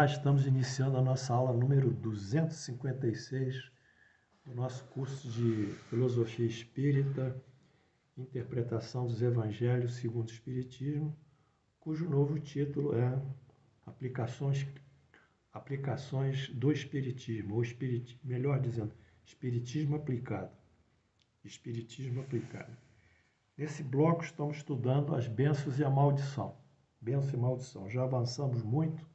Olá, estamos iniciando a nossa aula número 256 do nosso curso de Filosofia Espírita, Interpretação dos Evangelhos segundo o Espiritismo, cujo novo título é Aplicações do Espiritismo, ou melhor dizendo, Espiritismo aplicado. Espiritismo aplicado. Nesse bloco estamos estudando as bênçãos e a maldição. Bênção e maldição. Já avançamos muito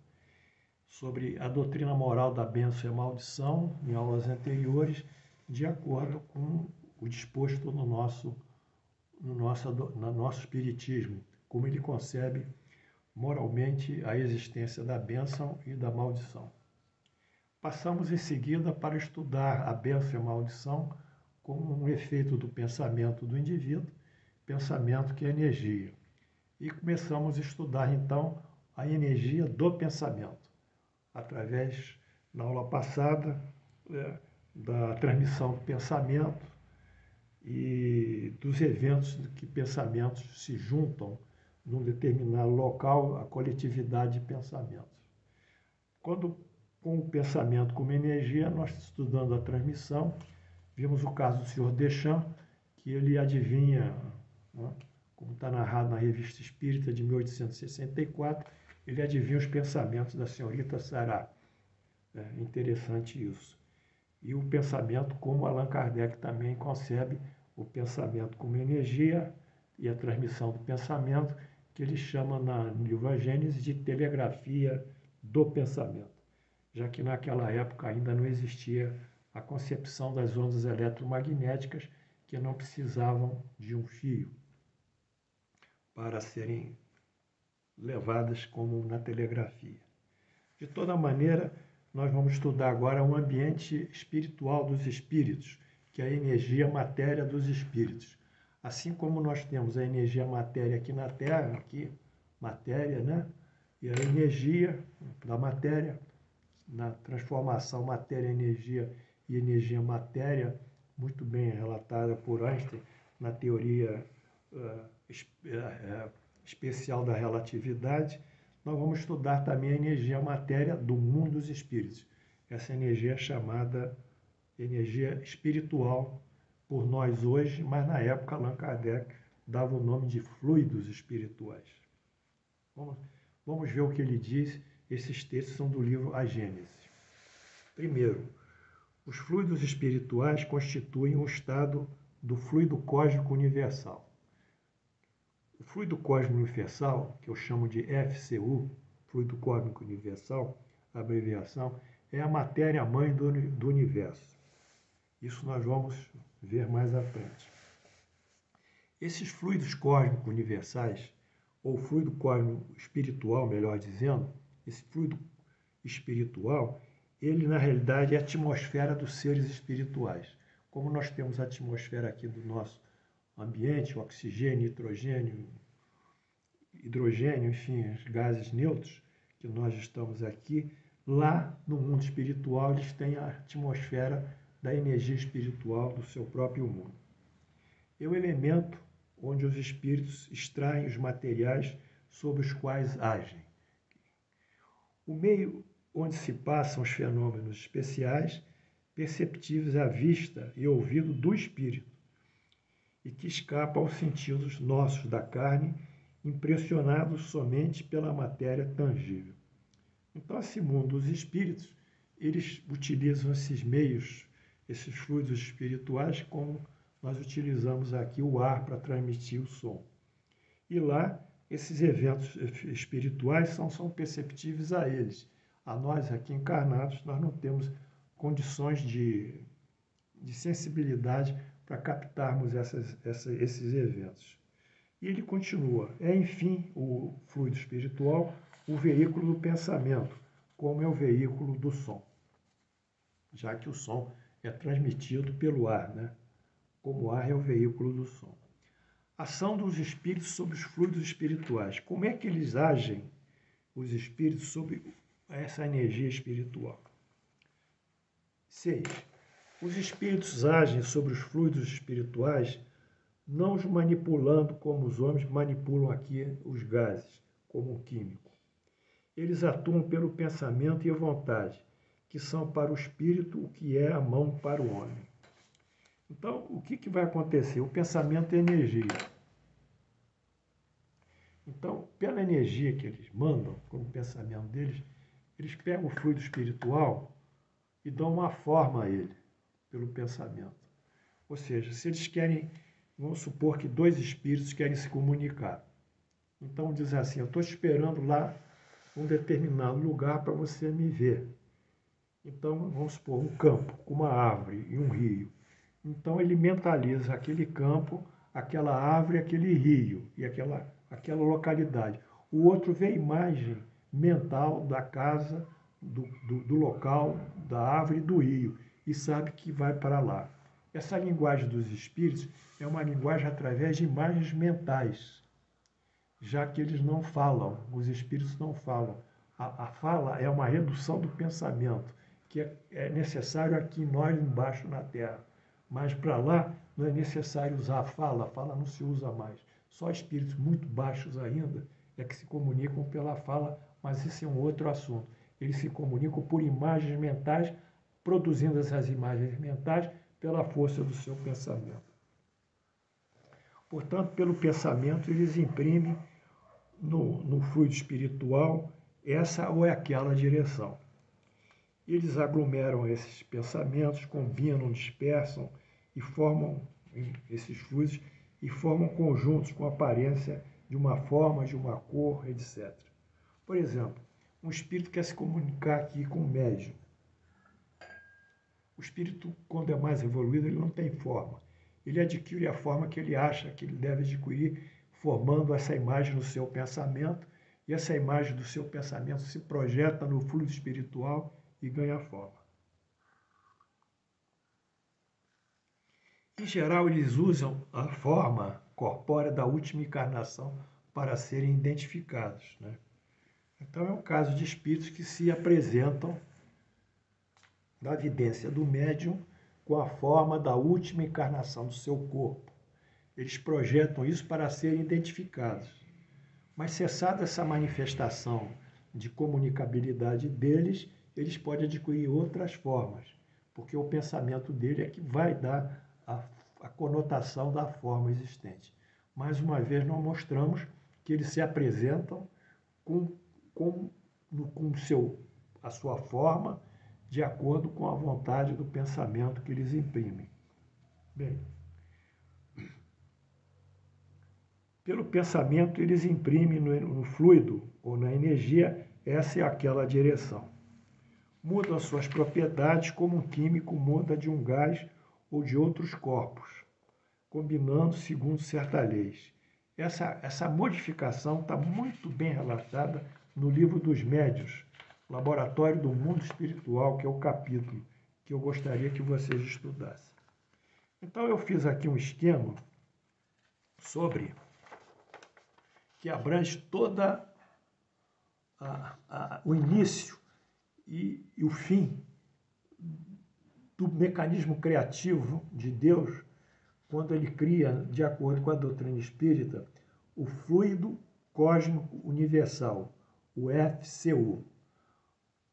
sobre a doutrina moral da bênção e a maldição em aulas anteriores, de acordo com o disposto no nosso espiritismo, como ele concebe moralmente a existência da bênção e da maldição. Passamos em seguida para estudar a bênção e a maldição como um efeito do pensamento do indivíduo, pensamento que é energia. E começamos a estudar então a energia do pensamento, através, na aula passada, da transmissão do pensamento e dos eventos que pensamentos se juntam num determinado local, a coletividade de pensamentos. Quando, com o pensamento como energia, nós estudando a transmissão, vimos o caso do senhor Deschamps, que ele adivinha, né, como está narrado na Revista Espírita de 1864, ele adivinha os pensamentos da senhorita Sará. É interessante isso. E o pensamento, como Allan Kardec também concebe o pensamento como energia e a transmissão do pensamento, que ele chama no livro A Gênese de telegrafia do pensamento, já que naquela época ainda não existia a concepção das ondas eletromagnéticas, que não precisavam de um fio para serem levadas como na telegrafia. De toda maneira, nós vamos estudar agora o ambiente espiritual dos espíritos, que é a energia matéria dos espíritos. Assim como nós temos a energia matéria aqui na Terra, aqui, matéria, né? E a energia da matéria, na transformação matéria-energia e energia-matéria, muito bem relatada por Einstein na teoria especial da relatividade, nós vamos estudar também a energia-matéria do mundo dos espíritos. Essa energia é chamada energia espiritual por nós hoje, mas na época Allan Kardec dava o nome de fluidos espirituais. Vamos ver o que ele diz. Esses textos são do livro A Gênese. Primeiro, os fluidos espirituais constituem um estado do fluido cósmico universal. O fluido cósmico universal, que eu chamo de FCU, fluido cósmico universal, a abreviação, é a matéria-mãe do universo. Isso nós vamos ver mais à frente. Esses fluidos cósmicos universais, ou fluido cósmico espiritual, melhor dizendo, esse fluido espiritual, ele na realidade é a atmosfera dos seres espirituais. Como nós temos a atmosfera aqui do nosso ambiente, oxigênio, nitrogênio, hidrogênio, enfim, os gases neutros que nós estamos aqui, lá no mundo espiritual eles têm a atmosfera da energia espiritual do seu próprio mundo. É o elemento onde os espíritos extraem os materiais sobre os quais agem. O meio onde se passam os fenômenos especiais, perceptíveis à vista e ouvido do espírito, e que escapa aos sentidos nossos da carne, impressionados somente pela matéria tangível. Então, esse mundo dos espíritos, eles utilizam esses meios, esses fluidos espirituais, como nós utilizamos aqui o ar para transmitir o som. E lá, esses eventos espirituais são perceptíveis a eles. A nós, aqui encarnados, nós não temos condições de sensibilidade para captarmos esses eventos. E ele continua, enfim, o fluido espiritual, o veículo do pensamento, como é o veículo do som, já que o som é transmitido pelo ar, né? Como o ar é o veículo do som. Ação dos espíritos sobre os fluidos espirituais. Como é que eles agem, os espíritos, sobre essa energia espiritual? 6. Os espíritos agem sobre os fluidos espirituais, não os manipulando como os homens manipulam aqui os gases, como o químico. Eles atuam pelo pensamento e a vontade, que são para o espírito o que é a mão para o homem. Então, o que vai acontecer? O pensamento é energia. Então, pela energia que eles mandam, como pensamento deles, eles pegam o fluido espiritual e dão uma forma a ele, pelo pensamento. Ou seja, se eles querem, vamos supor que dois espíritos querem se comunicar. Então, diz assim, eu estou esperando lá um determinado lugar para você me ver. Então, vamos supor, um campo com uma árvore e um rio. Então, ele mentaliza aquele campo, aquela árvore, aquele rio e aquela localidade. O outro vê a imagem mental da casa, do local, da árvore e do rio e sabe que vai para lá. Essa linguagem dos espíritos é uma linguagem através de imagens mentais, já que eles não falam, os espíritos não falam. A fala é uma redução do pensamento, que é necessário aqui nós embaixo na Terra. Mas para lá não é necessário usar a fala não se usa mais. Só espíritos muito baixos ainda é que se comunicam pela fala, mas isso é um outro assunto. Eles se comunicam por imagens mentais, produzindo essas imagens mentais pela força do seu pensamento. Portanto, pelo pensamento, eles imprimem no fluido espiritual essa ou aquela direção. Eles aglomeram esses pensamentos, combinam, dispersam e formam esses fluidos e formam conjuntos com aparência de uma forma, de uma cor, etc. Por exemplo, um espírito quer se comunicar aqui com um médium. O espírito, quando é mais evoluído, ele não tem forma. Ele adquire a forma que ele acha que ele deve adquirir, formando essa imagem no seu pensamento, e essa imagem do seu pensamento se projeta no fluido espiritual e ganha forma. Em geral, eles usam a forma corpórea da última encarnação para serem identificados, né? Então, é um caso de espíritos que se apresentam na evidência do médium com a forma da última encarnação do seu corpo. Eles projetam isso para serem identificados. Mas cessada essa manifestação de comunicabilidade deles, eles podem adquirir outras formas, porque o pensamento dele é que vai dar a conotação da forma existente. Mais uma vez, nós mostramos que eles se apresentam com a sua forma, de acordo com a vontade do pensamento que eles imprimem. Bem, pelo pensamento, eles imprimem no fluido ou na energia essa e aquela direção. Mudam suas propriedades como um químico muda de um gás ou de outros corpos, combinando segundo certa lei. Essa modificação está muito bem relatada no livro dos Médiuns, Laboratório do Mundo Espiritual, que é o capítulo que eu gostaria que vocês estudassem. Então, eu fiz aqui um esquema sobre que abrange toda o início e o fim do mecanismo criativo de Deus, quando ele cria, de acordo com a doutrina espírita, o fluido cósmico universal, o FCU.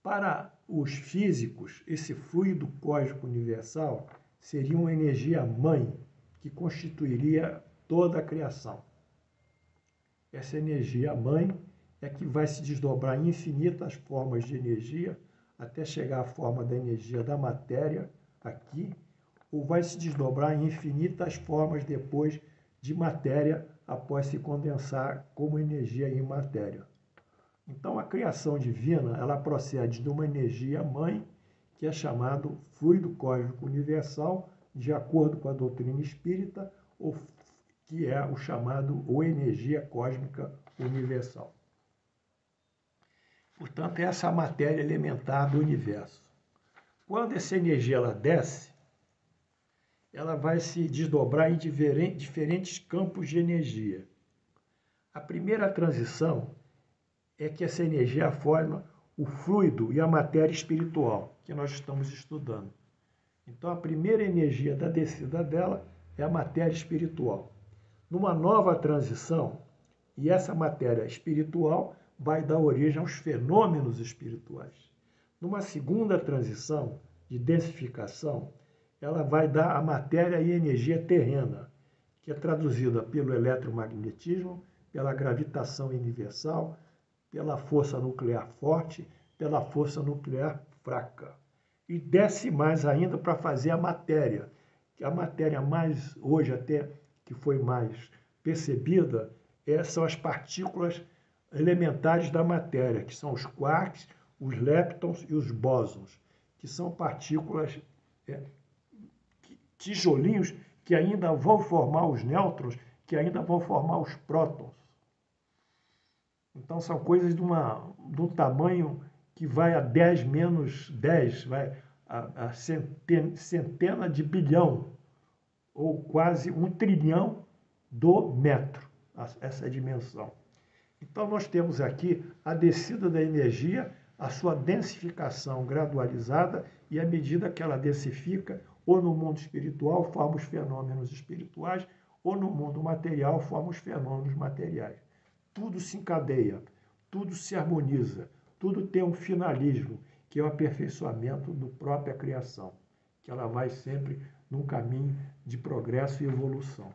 Para os físicos, esse fluido cósmico universal seria uma energia mãe que constituiria toda a criação. Essa energia mãe é que vai se desdobrar em infinitas formas de energia até chegar à forma da energia da matéria aqui, ou vai se desdobrar em infinitas formas depois de matéria após se condensar como energia em matéria. Então, a criação divina, ela procede de uma energia mãe, que é chamado fluido cósmico universal, de acordo com a doutrina espírita, ou que é o chamado ou energia cósmica universal. Portanto, essa é a matéria elementar do universo. Quando essa energia ela desce, ela vai se desdobrar em diferentes campos de energia. A primeira transição é que essa energia forma o fluido e a matéria espiritual, que nós estamos estudando. Então, a primeira energia da descida dela é a matéria espiritual. Numa nova transição, e essa matéria espiritual vai dar origem aos fenômenos espirituais. Numa segunda transição de densificação, ela vai dar a matéria e energia terrena, que é traduzida pelo eletromagnetismo, pela gravitação universal, pela força nuclear forte, pela força nuclear fraca. E desce mais ainda para fazer a matéria, que a matéria mais, hoje até que foi mais percebida, são as partículas elementares da matéria, que são os quarks, os leptons e os bósons, que são partículas, tijolinhos que ainda vão formar os nêutrons, que ainda vão formar os prótons. Então, são coisas de um tamanho que vai a 10 menos 10, vai a centena de bilhão, ou quase 1 trilhão do metro, essa dimensão. Então, nós temos aqui a descida da energia, a sua densificação gradualizada, e à medida que ela densifica, ou no mundo espiritual, forma os fenômenos espirituais, ou no mundo material, forma os fenômenos materiais. Tudo se encadeia, tudo se harmoniza, tudo tem um finalismo, que é o aperfeiçoamento da própria criação, que ela vai sempre num caminho de progresso e evolução.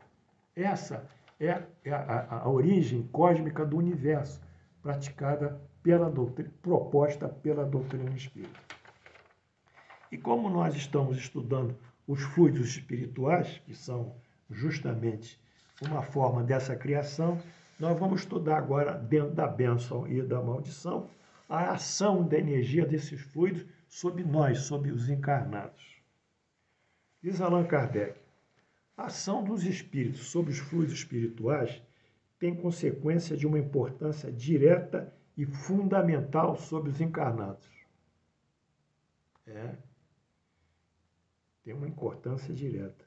Essa é a origem cósmica do universo, praticada proposta pela doutrina espírita. E como nós estamos estudando os fluidos espirituais, que são justamente uma forma dessa criação, nós vamos estudar agora, dentro da bênção e da maldição, a ação da energia desses fluidos sobre nós, sobre os encarnados. Diz Allan Kardec, a ação dos espíritos sobre os fluidos espirituais tem consequência de uma importância direta e fundamental sobre os encarnados. Tem uma importância direta.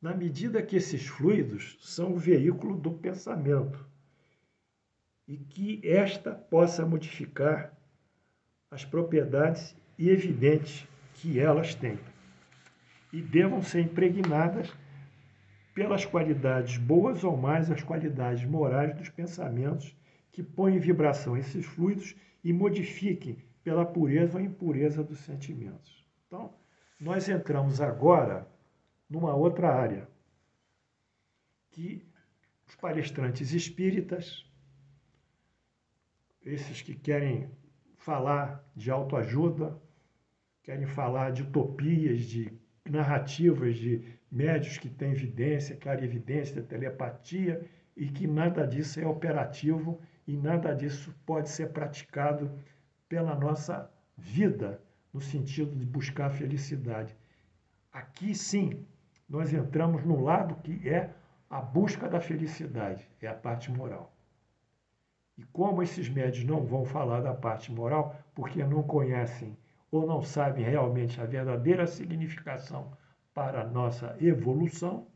Na medida que esses fluidos são o veículo do pensamento e que esta possa modificar as propriedades evidentes que elas têm e devam ser impregnadas pelas qualidades boas ou mais as qualidades morais dos pensamentos que põem em vibração esses fluidos e modifiquem pela pureza ou impureza dos sentimentos. Então, nós entramos agora numa outra área, que os palestrantes espíritas, esses que querem falar de autoajuda, querem falar de utopias, de narrativas de médios que têm evidência, clarividência, telepatia, e que nada disso é operativo e nada disso pode ser praticado pela nossa vida, no sentido de buscar a felicidade. Aqui, sim, nós entramos no lado que é a busca da felicidade, é a parte moral. E como esses médios não vão falar da parte moral, porque não conhecem ou não sabem realmente a verdadeira significação para a nossa evolução,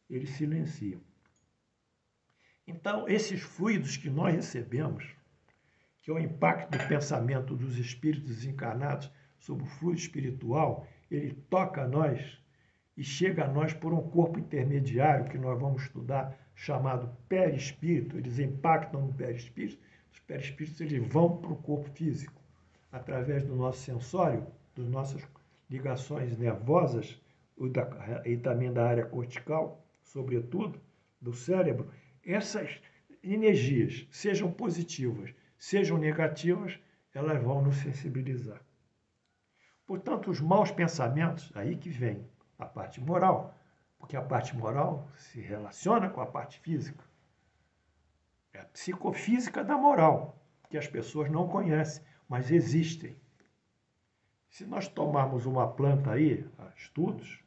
eles silenciam. Então, esses fluidos que nós recebemos, que é o impacto do pensamento dos espíritos encarnados sobre o fluido espiritual, ele toca a nós e chega a nós por um corpo intermediário que nós vamos estudar, chamado perispírito. Eles impactam no perispírito. Os perispíritos eles vão para o corpo físico, através do nosso sensório, das nossas ligações nervosas e também da área cortical, sobretudo, do cérebro. Essas energias, sejam positivas, sejam negativas, elas vão nos sensibilizar. Portanto, os maus pensamentos, aí que vem a parte moral, porque a parte moral se relaciona com a parte física. É a psicofísica da moral, que as pessoas não conhecem, mas existem. Se nós tomarmos uma planta aí, estudos,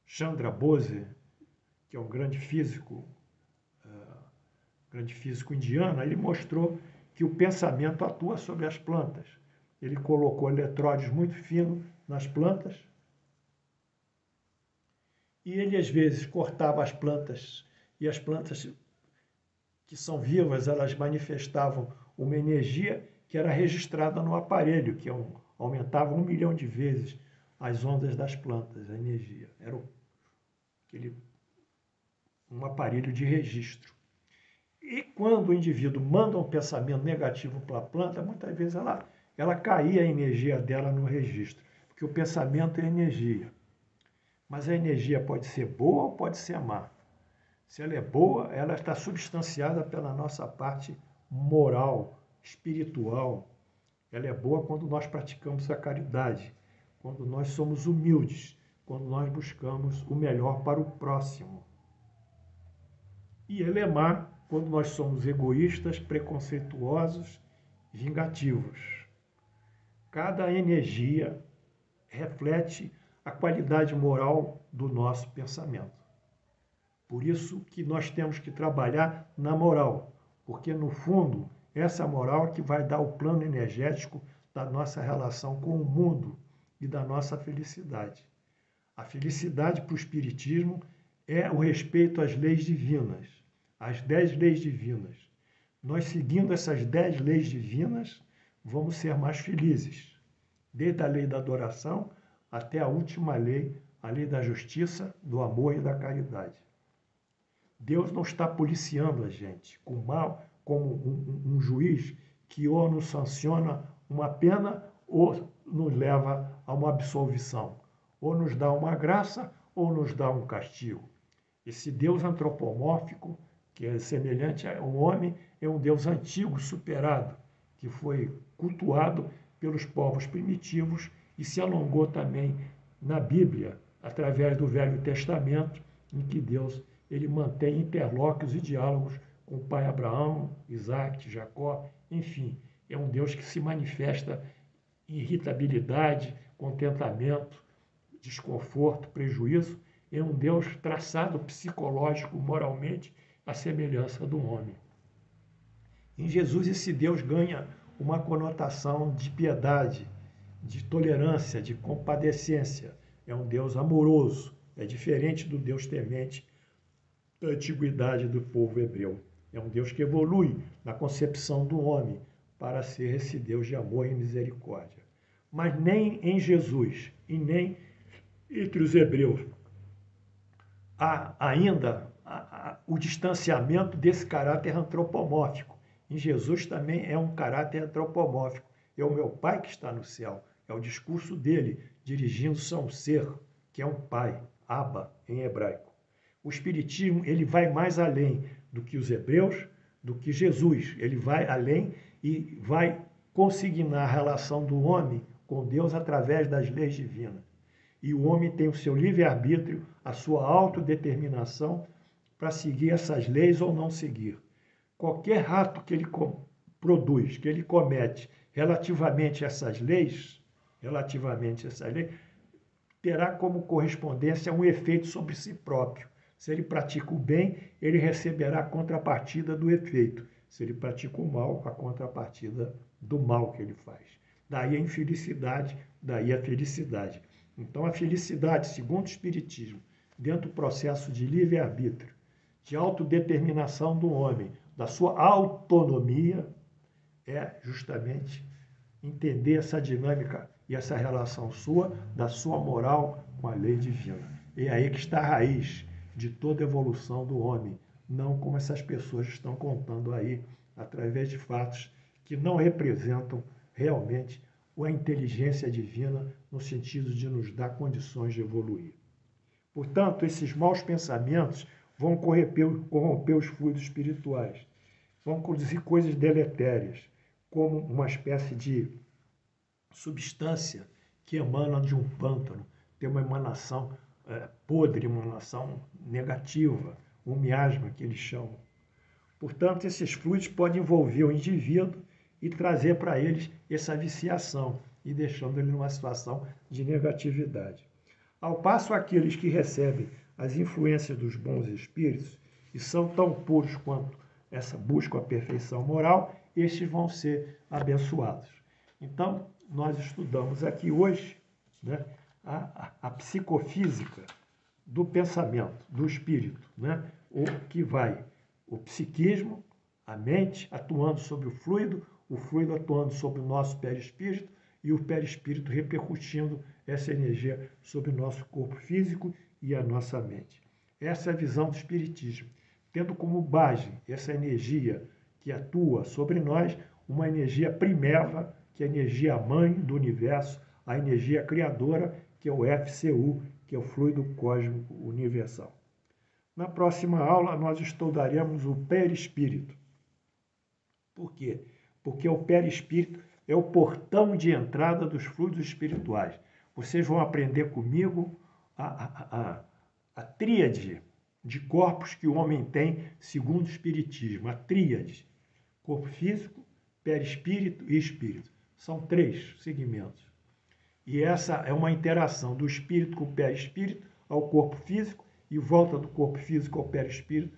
Chandra Bose, que é um grande físico indiano, ele mostrou que o pensamento atua sobre as plantas. Ele colocou eletródes muito finos nas plantas e ele, às vezes, cortava as plantas, e as plantas que são vivas, elas manifestavam uma energia que era registrada no aparelho, que aumentava 1 milhão de vezes as ondas das plantas, a energia. Era um aparelho de registro. E quando o indivíduo manda um pensamento negativo para a planta, muitas vezes ela caía a energia dela no registro, porque o pensamento é energia. Mas a energia pode ser boa ou pode ser má. Se ela é boa, ela está substanciada pela nossa parte moral, espiritual. Ela é boa quando nós praticamos a caridade, quando nós somos humildes, quando nós buscamos o melhor para o próximo. E ela é má quando nós somos egoístas, preconceituosos, vingativos. Cada energia reflete a qualidade moral do nosso pensamento. Por isso que nós temos que trabalhar na moral, porque no fundo essa moral é que vai dar o plano energético da nossa relação com o mundo e da nossa felicidade. A felicidade para o Espiritismo é o respeito às leis divinas, às 10 leis divinas. Nós, seguindo essas 10 leis divinas, vamos ser mais felizes, desde a lei da adoração até a última lei, a lei da justiça, do amor e da caridade. Deus não está policiando a gente com mal, como um juiz que ou nos sanciona uma pena ou nos leva a uma absolvição, ou nos dá uma graça ou nos dá um castigo. Esse Deus antropomórfico, que é semelhante ao homem, é um Deus antigo, superado, que foi cultuado pelos povos primitivos e se alongou também na Bíblia, através do Velho Testamento, em que Deus ele mantém interlóquios e diálogos com o pai Abraão, Isaac, Jacó, enfim, é um Deus que se manifesta em irritabilidade, contentamento, desconforto, prejuízo, é um Deus traçado psicológico, moralmente, à semelhança do homem. Em Jesus, esse Deus ganha uma conotação de piedade, de tolerância, de compadecência. É um Deus amoroso, é diferente do Deus temente da antiguidade do povo hebreu. É um Deus que evolui na concepção do homem para ser esse Deus de amor e misericórdia. Mas nem em Jesus e nem entre os hebreus há ainda o distanciamento desse caráter antropomórfico. Em Jesus também é um caráter antropomórfico. É o meu Pai que está no céu. É o discurso dele, dirigindo-se a um ser, que é um Pai, Abba, em hebraico. O Espiritismo ele vai mais além do que os hebreus, do que Jesus. Ele vai além e vai consignar a relação do homem com Deus através das leis divinas. E o homem tem o seu livre-arbítrio, a sua autodeterminação para seguir essas leis ou não seguir. Qualquer ato que ele produz, que ele comete relativamente a essas leis, terá como correspondência um efeito sobre si próprio. Se ele pratica o bem, ele receberá a contrapartida do efeito. Se ele pratica o mal, a contrapartida do mal que ele faz. Daí a infelicidade, daí a felicidade. Então, a felicidade, segundo o Espiritismo, dentro do processo de livre-arbítrio, de autodeterminação do homem, da sua autonomia, é justamente entender essa dinâmica e essa relação sua, da sua moral com a lei divina. É aí que está a raiz de toda a evolução do homem, não como essas pessoas estão contando aí, através de fatos que não representam realmente a inteligência divina no sentido de nos dar condições de evoluir. Portanto, esses maus pensamentos vão corromper os fluidos espirituais, vão produzir coisas deletérias, como uma espécie de substância que emana de um pântano, tem uma emanação podre, uma emanação negativa, um miasma que eles chamam. Portanto, esses fluidos podem envolver o indivíduo e trazer para eles essa viciação e deixando ele numa situação de negatividade. Ao passo, aqueles que recebem as influências dos bons espíritos e são tão puros quanto essa busca a perfeição moral, estes vão ser abençoados. Então, nós estudamos aqui hoje, né, a psicofísica do pensamento, do espírito, né, o psiquismo, a mente atuando sobre o fluido atuando sobre o nosso perispírito e o perispírito repercutindo essa energia sobre o nosso corpo físico e a nossa mente. Essa é a visão do espiritismo. tendo como base essa energia que atua sobre nós, uma energia primeva, que é a energia mãe do universo, a energia criadora, que é o FCU, que é o fluido cósmico universal. Na próxima aula, nós estudaremos o perispírito. Por quê? Porque o perispírito é o portão de entrada dos fluidos espirituais. Vocês vão aprender comigo a tríade de corpos que o homem tem segundo o espiritismo. A tríade: corpo físico, perispírito e espírito. São 3 segmentos. E essa é uma interação do espírito com o perispírito ao corpo físico e volta do corpo físico ao perispírito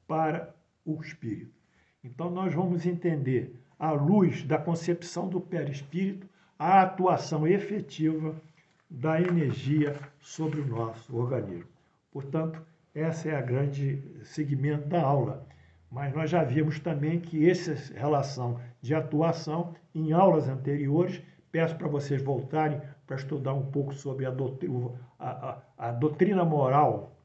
para o espírito. Então, nós vamos entender, à luz da concepção do perispírito, a atuação efetiva da energia sobre o nosso organismo. Portanto, essa é a grande segmento da aula. Mas nós já vimos também que essa relação de atuação, em aulas anteriores, peço para vocês voltarem para estudar um pouco sobre a doutrina moral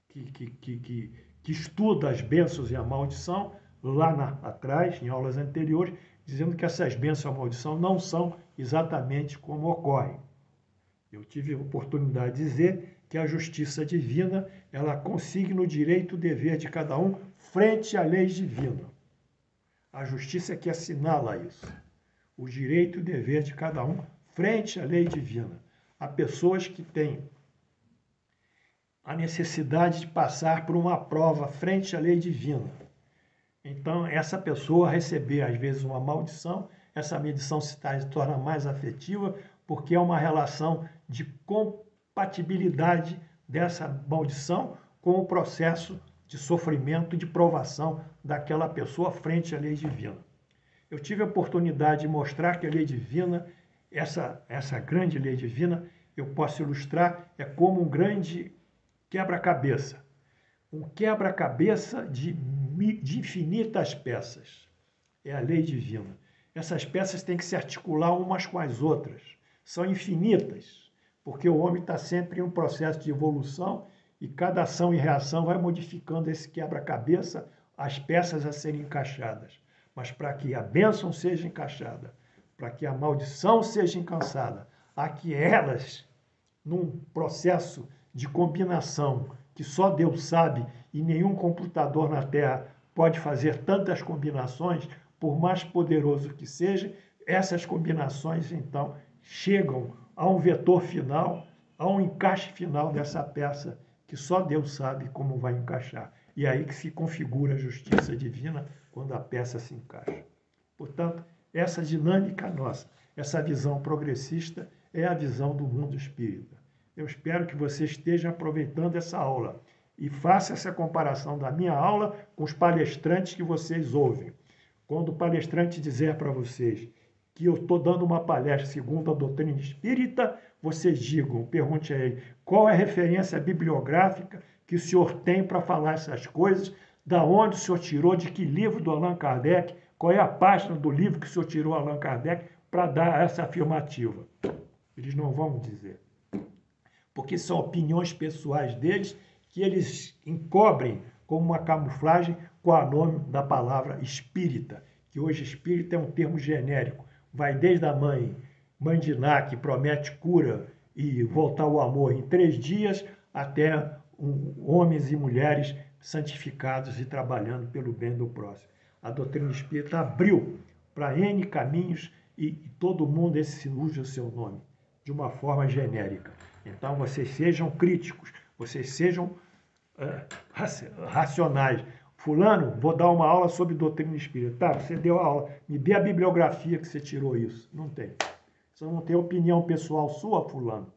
que estuda as bênçãos e a maldição, lá atrás, em aulas anteriores, dizendo que essas bênçãos e a maldição não são exatamente como ocorrem. Eu tive a oportunidade de dizer que a justiça divina, ela consigna o direito e o dever de cada um frente à lei divina. A justiça é que assinala isso. O direito e o dever de cada um frente à lei divina. Há pessoas que têm a necessidade de passar por uma prova frente à lei divina. Então, essa pessoa receber, às vezes, uma maldição, essa maldição se torna mais afetiva, porque é uma relação de compatibilidade dessa maldição com o processo de sofrimento e de provação daquela pessoa frente à lei divina. Eu tive a oportunidade de mostrar que a lei divina, essa grande lei divina, eu posso ilustrar, é como um grande quebra-cabeça. Um quebra-cabeça de infinitas peças. É a lei divina. Essas peças têm que se articular umas com as outras. São infinitas, porque o homem está sempre em um processo de evolução e cada ação e reação vai modificando esse quebra-cabeça, as peças a serem encaixadas. Mas para que a bênção seja encaixada, para que a maldição seja encaixada, há que elas, num processo de combinação que só Deus sabe e nenhum computador na Terra pode fazer tantas combinações, por mais poderoso que seja, essas combinações, então, chegam a um vetor final, a um encaixe final dessa peça que só Deus sabe como vai encaixar. E é aí que se configura a justiça divina quando a peça se encaixa. Portanto, essa dinâmica nossa, essa visão progressista é a visão do mundo espírita. Eu espero que você esteja aproveitando essa aula e faça essa comparação da minha aula com os palestrantes que vocês ouvem. Quando o palestrante dizer para vocês que eu estou dando uma palestra segundo a doutrina espírita, vocês digam, pergunte a ele, qual é a referência bibliográfica que o senhor tem para falar essas coisas, da onde o senhor tirou, de que livro do Allan Kardec, qual é a página do livro que o senhor tirou Allan Kardec para dar essa afirmativa. Eles não vão dizer. Porque são opiniões pessoais deles que eles encobrem como uma camuflagem com o nome da palavra espírita, que hoje espírita é um termo genérico. Vai desde a mãe de Ná, que promete cura e voltar ao amor em 3 dias, até homens e mulheres santificados e trabalhando pelo bem do próximo. A doutrina espírita abriu para N caminhos e todo mundo esse usa o seu nome, de uma forma genérica. Então, vocês sejam críticos, vocês sejam racionais. Fulano, vou dar uma aula sobre doutrina espírita. Tá, você deu a aula, me dê a bibliografia que você tirou isso. Não tem. Você não tem opinião pessoal sua, fulano.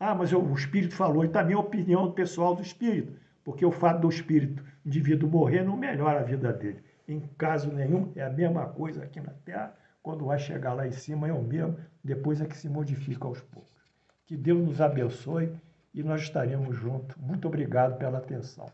Ah, mas o espírito falou, e também a opinião pessoal do espírito, porque o fato do espírito, o indivíduo morrer, não melhora a vida dele. Em caso nenhum, é a mesma coisa aqui na Terra, quando vai chegar lá em cima é o mesmo, depois é que se modifica aos poucos. Que Deus nos abençoe e nós estaremos juntos. Muito obrigado pela atenção.